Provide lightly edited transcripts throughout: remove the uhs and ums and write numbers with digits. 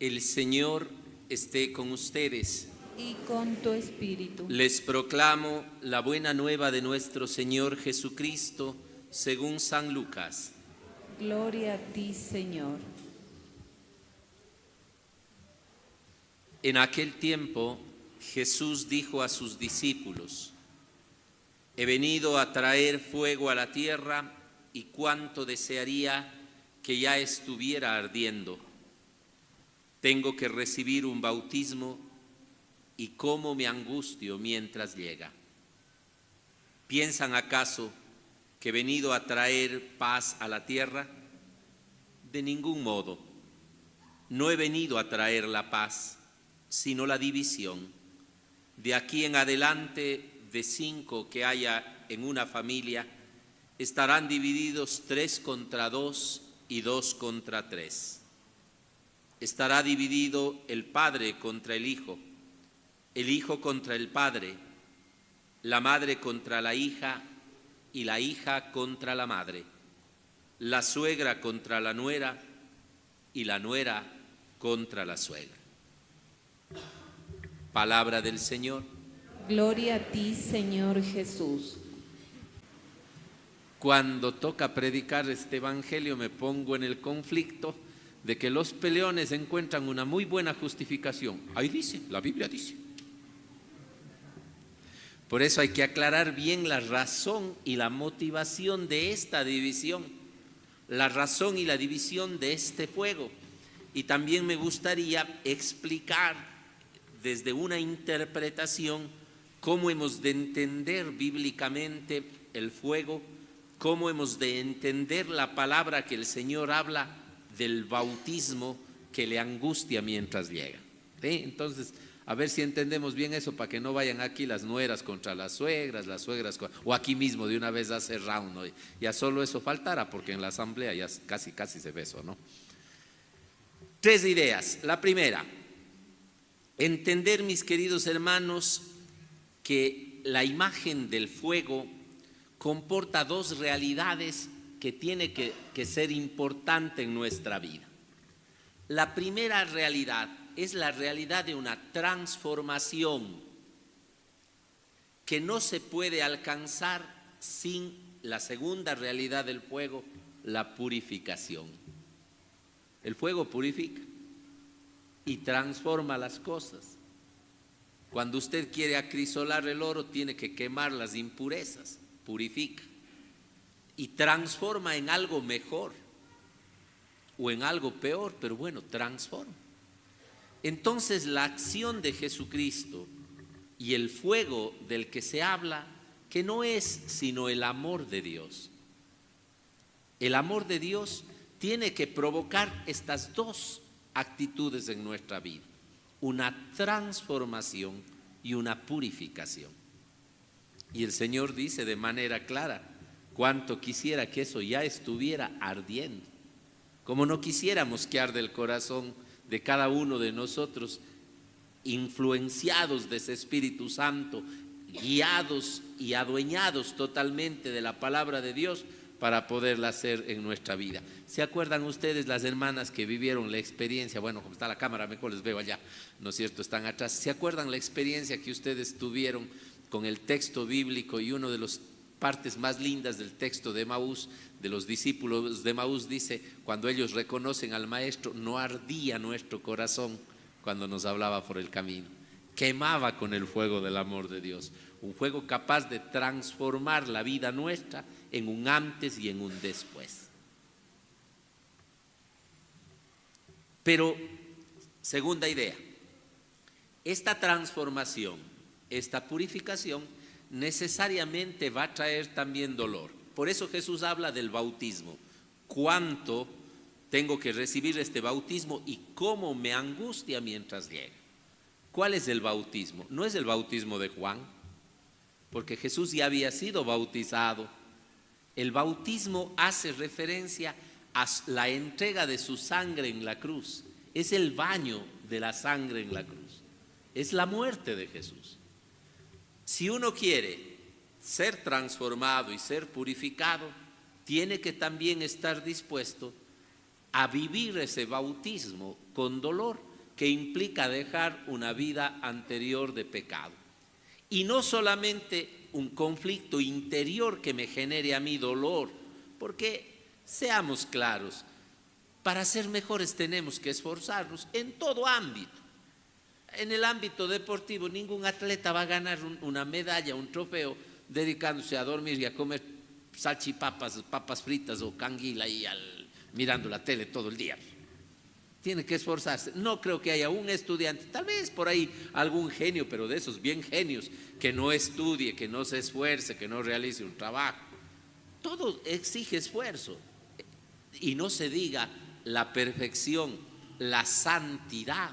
El Señor esté con ustedes. Y con tu espíritu. Les proclamo la buena nueva de nuestro Señor Jesucristo, según San Lucas. Gloria a ti, Señor. En aquel tiempo, Jesús dijo a sus discípulos: He venido a traer fuego a la tierra, y cuánto desearía que ya estuviera ardiendo. Tengo que recibir un bautismo, y cómo me angustio mientras llega. ¿Piensan acaso que he venido a traer paz a la tierra? De ningún modo. No he venido a traer la paz, sino la división. De aquí en adelante, de 5 que haya en una familia, estarán divididos 3 contra 2 y 2 contra 3. Estará dividido el padre contra el hijo contra el padre, la madre contra la hija y la hija contra la madre, la suegra contra la nuera y la nuera contra la suegra. Palabra del Señor. Gloria a ti, Señor Jesús. Cuando toca predicar este evangelio me pongo en el conflicto de que los peleones encuentran una muy buena justificación. Ahí dice, la Biblia dice. Por eso hay que aclarar bien la razón y la motivación de esta división, la razón y la división de este fuego. Y también me gustaría explicar desde una interpretación cómo hemos de entender bíblicamente el fuego, cómo hemos de entender la palabra que el Señor habla del bautismo que le angustia mientras llega. ¿Sí? Entonces, a ver si entendemos bien eso para que no vayan aquí las nueras contra las suegras o aquí mismo de una vez hace round, ¿no? Ya solo eso faltará porque en la asamblea ya casi se ve eso, ¿no? 3 ideas. La primera, entender, mis queridos hermanos, que la imagen del fuego comporta 2 realidades que tiene que ser importante en nuestra vida. La primera realidad es la realidad de una transformación que no se puede alcanzar sin la segunda realidad del fuego, la purificación. El fuego purifica y transforma las cosas. Cuando usted quiere acrisolar el oro, tiene que quemar las impurezas, purifica y transforma en algo mejor o en algo peor, pero bueno, transforma. Entonces la acción de Jesucristo y el fuego del que se habla, que no es sino el amor de Dios. El amor de Dios tiene que provocar estas 2 actitudes en nuestra vida, una transformación y una purificación. Y el Señor dice de manera clara: cuánto quisiera que eso ya estuviera ardiendo. Como no quisiéramos que arde el corazón de cada uno de nosotros, influenciados de ese Espíritu Santo, guiados y adueñados totalmente de la palabra de Dios para poderla hacer en nuestra vida. ¿Se acuerdan ustedes las hermanas que vivieron la experiencia? Bueno, como está la cámara, mejor les veo allá, ¿no es cierto? Están atrás. ¿Se acuerdan la experiencia que ustedes tuvieron con el texto bíblico? Y uno de los partes más lindas del texto de Maús, de los discípulos de Maús, dice: cuando ellos reconocen al Maestro, no ardía nuestro corazón cuando nos hablaba por el camino, quemaba con el fuego del amor de Dios, un fuego capaz de transformar la vida nuestra en un antes y en un después. Pero, segunda idea, esta transformación, esta purificación necesariamente va a traer también dolor. Por eso Jesús habla del bautismo. ¿Cuánto tengo que recibir este bautismo y cómo me angustia mientras llega? ¿Cuál es el bautismo? No es el bautismo de Juan, porque Jesús ya había sido bautizado. El bautismo hace referencia a la entrega de su sangre en la cruz. Es el baño de la sangre en la cruz. Es la muerte de Jesús. Si uno quiere ser transformado y ser purificado, tiene que también estar dispuesto a vivir ese bautismo con dolor, que implica dejar una vida anterior de pecado. Y no solamente un conflicto interior que me genere a mí dolor, porque seamos claros, para ser mejores tenemos que esforzarnos en todo ámbito. En el ámbito deportivo, ningún atleta va a ganar una medalla, un trofeo, dedicándose a dormir y a comer salchipapas, papas fritas o canguila y mirando la tele todo el día. Tiene que esforzarse. No creo que haya un estudiante, tal vez por ahí algún genio, pero de esos bien genios, que no estudie, que no se esfuerce, que no realice un trabajo. Todo exige esfuerzo. Y no se diga la perfección, la santidad,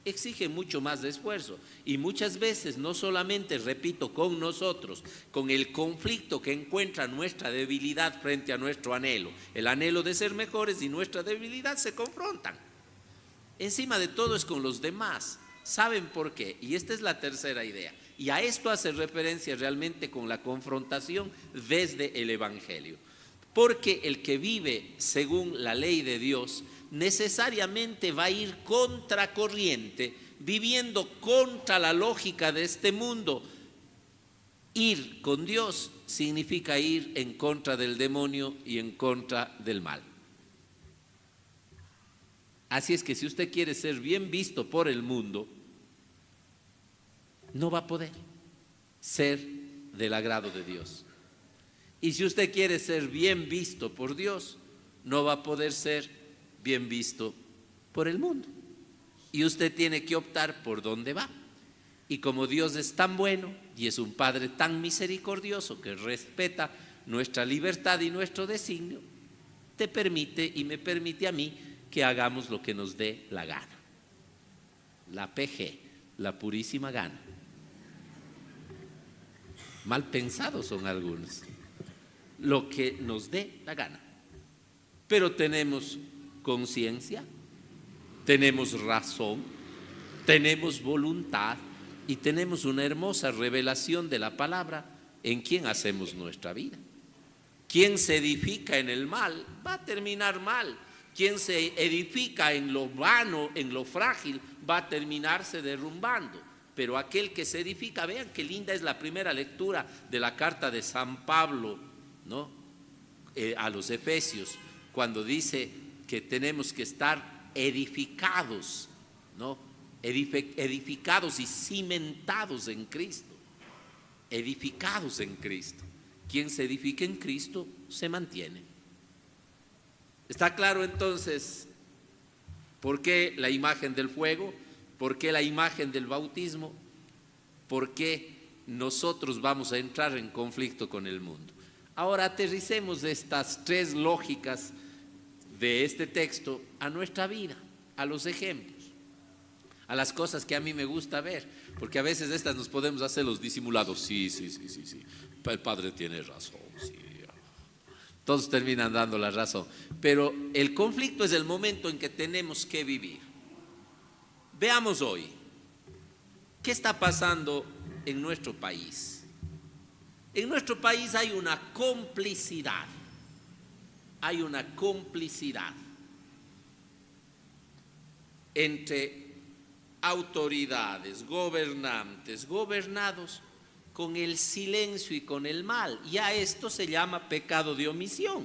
exige mucho más de esfuerzo. Y muchas veces, no solamente, repito, con nosotros, con el conflicto que encuentra nuestra debilidad frente a nuestro anhelo, el anhelo de ser mejores y nuestra debilidad se confrontan. Encima de todo es con los demás. ¿Saben por qué? Y esta es la tercera idea. Y a esto hace referencia realmente con la confrontación desde el Evangelio. Porque el que vive según la ley de Dios necesariamente va a ir contracorriente, viviendo contra la lógica de este mundo. Ir con Dios significa ir en contra del demonio y en contra del mal. Así es que si usted quiere ser bien visto por el mundo, no va a poder ser del agrado de Dios. Y si usted quiere ser bien visto por Dios, no va a poder ser bien visto por el mundo. Y usted tiene que optar por dónde va. Y como Dios es tan bueno y es un Padre tan misericordioso que respeta nuestra libertad y nuestro designio, te permite y me permite a mí que hagamos lo que nos dé la gana. La PG, la purísima gana. Mal pensados son algunos. Lo que nos dé la gana. Pero tenemos conciencia, tenemos razón, tenemos voluntad y tenemos una hermosa revelación de la palabra en quien hacemos nuestra vida. Quien se edifica en el mal va a terminar mal. Quien se edifica en lo vano, en lo frágil, va a terminarse derrumbando. Pero aquel que se edifica, vean qué linda es la primera lectura de la carta de San Pablo, ¿no? A los Efesios, cuando dice que tenemos que estar edificados, ¿no? Edificados y cimentados en Cristo. Edificados en Cristo. Quien se edifica en Cristo se mantiene. ¿Está claro entonces por qué la imagen del fuego? ¿Por qué la imagen del bautismo? ¿Por qué nosotros vamos a entrar en conflicto con el mundo? Ahora aterricemos estas tres lógicas de este texto a nuestra vida, a los ejemplos, a las cosas que a mí me gusta ver, porque a veces estas nos podemos hacer los disimulados. Sí, el padre tiene razón, sí. Todos terminan dando la razón, pero el conflicto es el momento en que tenemos que vivir. Veamos hoy, ¿qué está pasando en nuestro país? En nuestro país hay una complicidad entre autoridades, gobernantes, gobernados, con el silencio y con el mal. Y a esto se llama pecado de omisión.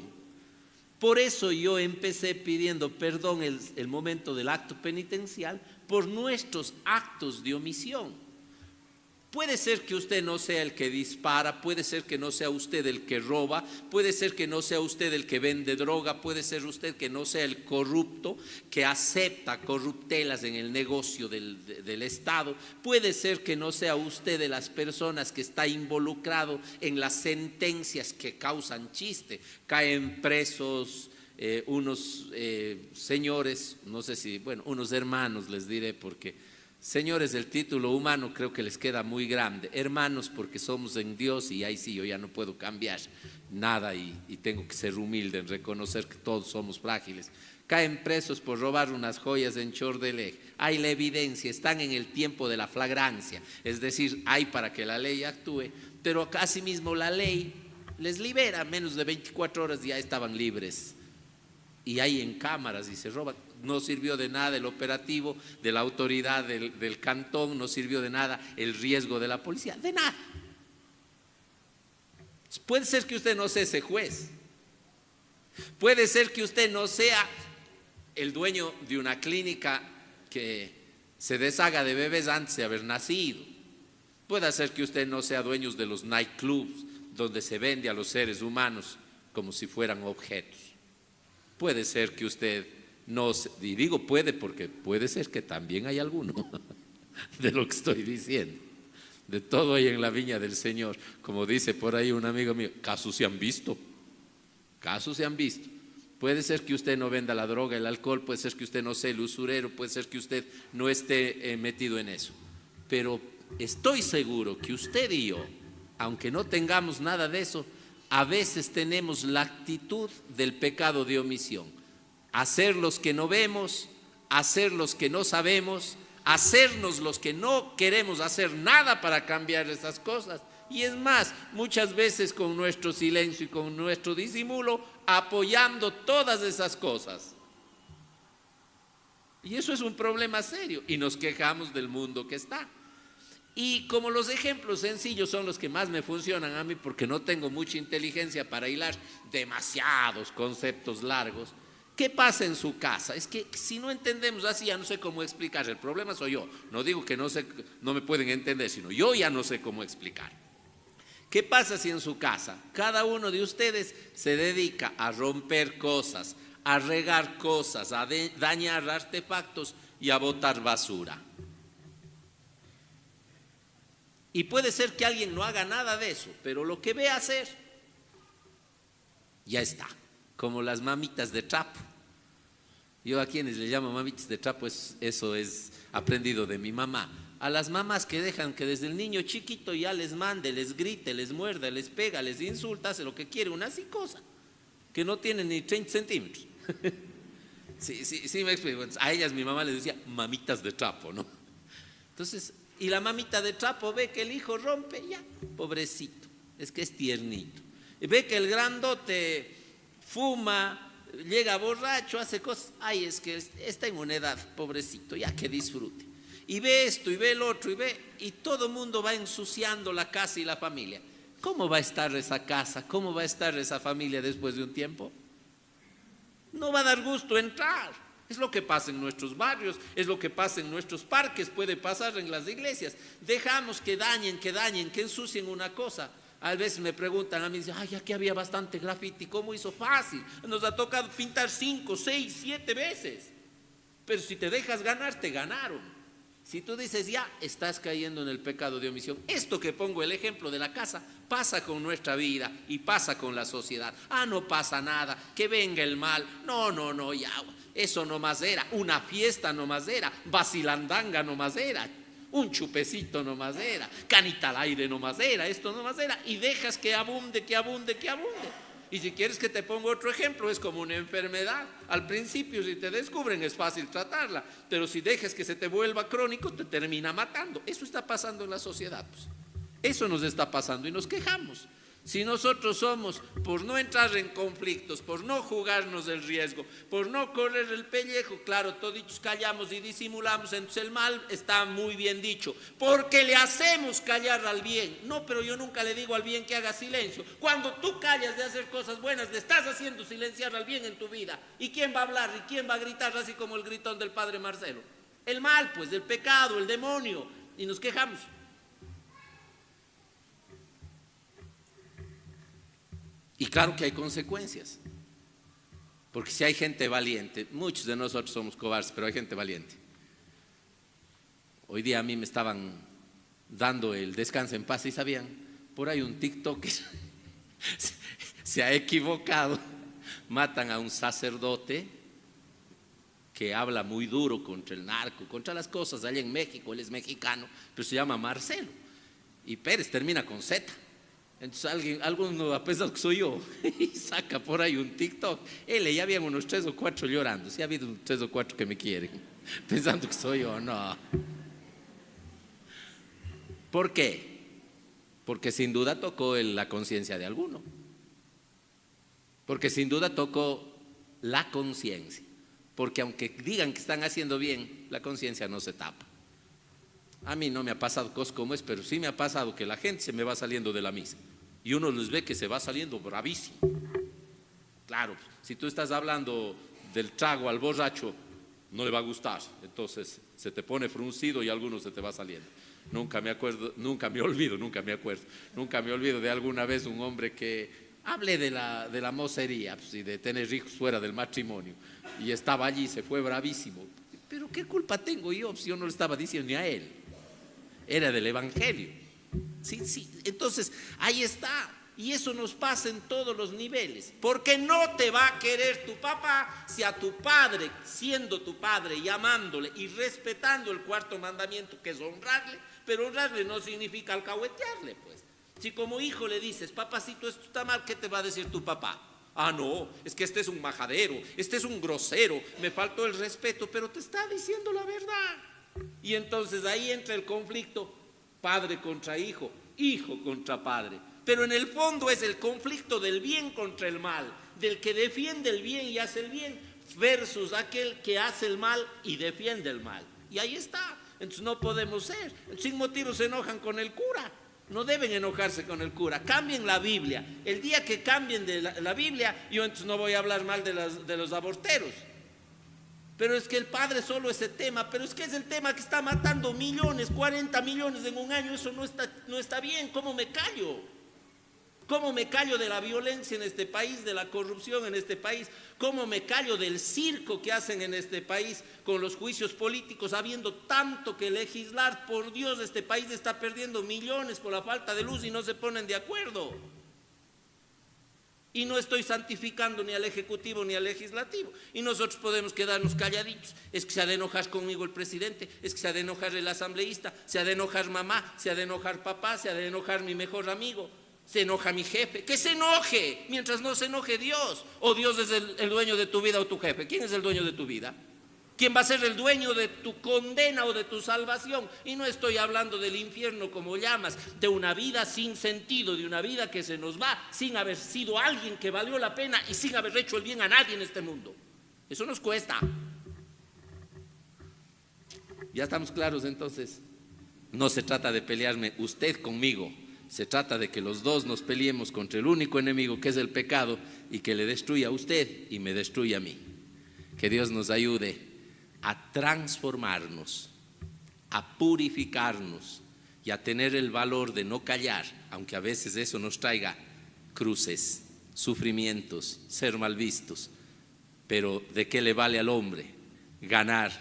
Por eso yo empecé pidiendo perdón el momento del acto penitencial por nuestros actos de omisión. Puede ser que usted no sea el que dispara, puede ser que no sea usted el que roba, puede ser que no sea usted el que vende droga, puede ser usted que no sea el corrupto que acepta corruptelas en el negocio del Estado, puede ser que no sea usted de las personas que está involucrado en las sentencias que causan chiste, caen presos unos señores, no sé si, bueno, unos hermanos les diré porque señores del título humano creo que les queda muy grande, hermanos porque somos en Dios y ahí sí yo ya no puedo cambiar nada y tengo que ser humilde en reconocer que todos somos frágiles. Caen presos por robar unas joyas en Chordelej, hay la evidencia, están en el tiempo de la flagrancia, es decir, hay para que la ley actúe, pero asimismo la ley les libera, menos de 24 horas ya estaban libres. y hay en cámaras y se roban. No sirvió de nada el operativo de la autoridad del cantón, no sirvió de nada el riesgo de la policía, de nada. Puede ser que usted no sea ese juez, puede ser que usted no sea el dueño de una clínica que se deshaga de bebés antes de haber nacido, puede ser que usted no sea dueño de los nightclubs donde se vende a los seres humanos como si fueran objetos, puede ser que usted no, y digo puede porque puede ser que también hay alguno de lo que estoy diciendo. De todo hay en la viña del Señor. Como dice por ahí un amigo mío, casos se han visto. Casos se han visto. Puede ser que usted no venda la droga, el alcohol, puede ser que usted no sea el usurero, puede ser que usted no esté metido en eso. Pero estoy seguro que usted y yo, aunque no tengamos nada de eso, a veces tenemos la actitud del pecado de omisión. Hacer los que no vemos, hacer los que no sabemos, hacernos los que no queremos hacer nada para cambiar esas cosas. Y es más, muchas veces con nuestro silencio y con nuestro disimulo, apoyando todas esas cosas. Y eso es un problema serio y nos quejamos del mundo que está. Y como los ejemplos sencillos son los que más me funcionan a mí, porque no tengo mucha inteligencia para hilar demasiados conceptos largos. ¿Qué pasa en su casa? Es que si no entendemos así, ya no sé cómo explicar. El problema soy yo. No digo que no me pueden entender, sino yo ya no sé cómo explicar. ¿Qué pasa si en su casa cada uno de ustedes se dedica a romper cosas, a regar cosas, a dañar artefactos y a botar basura? Y puede ser que alguien no haga nada de eso, pero lo que ve hacer, ya está. Como las mamitas de trapo. Yo a quienes les llamo mamitas de trapo, eso es aprendido de mi mamá. A las mamás que dejan que desde el niño chiquito ya les mande, les grite, les muerde, les pega, les insulta, hace lo que quiere, una psicosa, que no tiene ni 30 centímetros. Sí, me explico. A ellas mi mamá les decía mamitas de trapo, ¿no? Entonces, y la mamita de trapo ve que el hijo rompe, ya, pobrecito, es que es tiernito. Y ve que el grandote fuma, llega borracho, hace cosas, ay, es que está en una edad, pobrecito, ya que disfrute. Y ve esto, y ve el otro, y todo el mundo va ensuciando la casa y la familia. ¿Cómo va a estar esa casa? ¿Cómo va a estar esa familia después de un tiempo? No va a dar gusto entrar. Es lo que pasa en nuestros barrios, es lo que pasa en nuestros parques, puede pasar en las iglesias. Dejamos que dañen, que ensucien una cosa. A veces me preguntan a mí, dicen, ay, aquí había bastante graffiti, ¿cómo hizo? Fácil, nos ha tocado pintar 5, 6, 7 veces. Pero si te dejas ganar, te ganaron. Si tú dices, ya estás cayendo en el pecado de omisión. Esto que pongo el ejemplo de la casa, pasa con nuestra vida y pasa con la sociedad. Ah, no pasa nada, que venga el mal. No, ya, eso nomás era, una fiesta nomás era, vacilandanga nomás era, un chupecito nomás era, canita al aire nomás era, esto nomás era, y dejas que abunde. Y si quieres que te ponga otro ejemplo, es como una enfermedad. Al principio, si te descubren, es fácil tratarla, pero si dejas que se te vuelva crónico, te termina matando. Eso está pasando en la sociedad, pues. Eso nos está pasando y nos quejamos. Si nosotros somos, por no entrar en conflictos, por no jugarnos el riesgo, por no correr el pellejo, claro, toditos callamos y disimulamos, entonces el mal está muy bien dicho, porque le hacemos callar al bien. No, pero yo nunca le digo al bien que haga silencio. Cuando tú callas de hacer cosas buenas, le estás haciendo silenciar al bien en tu vida. ¿Y quién va a hablar? ¿Y quién va a gritar así como el gritón del padre Marcelo? El mal, pues, el pecado, el demonio, y nos quejamos. Y claro que hay consecuencias, porque si hay gente valiente, muchos de nosotros somos cobardes, pero hay gente valiente. Hoy día a mí me estaban dando el descanso en paz y sabían, por ahí un TikToker se ha equivocado, matan a un sacerdote que habla muy duro contra el narco, contra las cosas allá en México, él es mexicano, pero se llama Marcelo, y Pérez termina con Z. Entonces alguno ha pensado que soy yo y saca por ahí un TikTok. Ya habían unos 3 o 4 llorando. Sí ha habido 3 o 4 que me quieren, pensando que soy yo. No. ¿Por qué? Porque sin duda tocó la conciencia de alguno. Porque sin duda tocó la conciencia. Porque aunque digan que están haciendo bien, la conciencia no se tapa. A mí no me ha pasado cosas como es, pero sí me ha pasado que la gente se me va saliendo de la misa. Y uno les ve que se va saliendo bravísimo. Claro, si tú estás hablando del trago al borracho, no le va a gustar. Entonces se te pone fruncido y alguno se te va saliendo. Nunca me olvido de alguna vez un hombre que hablé de la mocería, pues, y de tener hijos fuera del matrimonio. Y estaba allí, se fue bravísimo. Pero ¿qué culpa tengo yo si yo no le estaba diciendo ni a él? Era del evangelio. Sí, entonces ahí está. Y eso nos pasa en todos los niveles. Porque no te va a querer tu papá si a tu padre, siendo tu padre y amándole y respetando el cuarto mandamiento, que es honrarle, pero honrarle no significa alcahuetearle, pues. Si como hijo le dices, papacito, esto está mal, ¿qué te va a decir tu papá? Ah, no, es que este es un majadero, este es un grosero, me faltó el respeto, pero te está diciendo la verdad. Y entonces ahí entra el conflicto, padre contra hijo, hijo contra padre. Pero en el fondo es el conflicto del bien contra el mal, del que defiende el bien y hace el bien, versus aquel que hace el mal y defiende el mal. Y ahí está. Entonces no podemos ser. Sin motivo se enojan con el cura. No deben enojarse con el cura. Cambien la Biblia. El día que cambien de la Biblia, yo entonces no voy a hablar mal de los aborteros. Pero es que el padre solo ese tema, pero es que es el tema que está matando millones, 40 millones en un año. Eso no está bien. ¿Cómo me callo? ¿Cómo me callo de la violencia en este país, de la corrupción en este país? ¿Cómo me callo del circo que hacen en este país con los juicios políticos, habiendo tanto que legislar? Por Dios, este país está perdiendo millones por la falta de luz y no se ponen de acuerdo. Y no estoy santificando ni al Ejecutivo ni al Legislativo. Y nosotros podemos quedarnos calladitos. Es que se ha de enojar conmigo el presidente, es que se ha de enojar el asambleísta, se ha de enojar mamá, se ha de enojar papá, se ha de enojar mi mejor amigo. Se enoja mi jefe, que se enoje, mientras no se enoje Dios. O Dios es el dueño de tu vida o tu jefe. ¿Quién es el dueño de tu vida? ¿Quién va a ser el dueño de tu condena o de tu salvación? Y no estoy hablando del infierno como llamas, de una vida sin sentido, de una vida que se nos va sin haber sido alguien que valió la pena y sin haber hecho el bien a nadie en este mundo. Eso nos cuesta. ¿Ya estamos claros entonces? No se trata de pelearme usted conmigo. Se trata de que los dos nos peleemos contra el único enemigo que es el pecado y que le destruya a usted y me destruya a mí. Que Dios nos ayude a transformarnos, a purificarnos y a tener el valor de no callar, aunque a veces eso nos traiga cruces, sufrimientos, ser mal vistos. Pero ¿de qué le vale al hombre ganar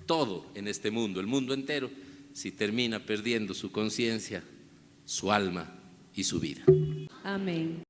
todo en este mundo, el mundo entero, si termina perdiendo su conciencia, su alma y su vida? Amén.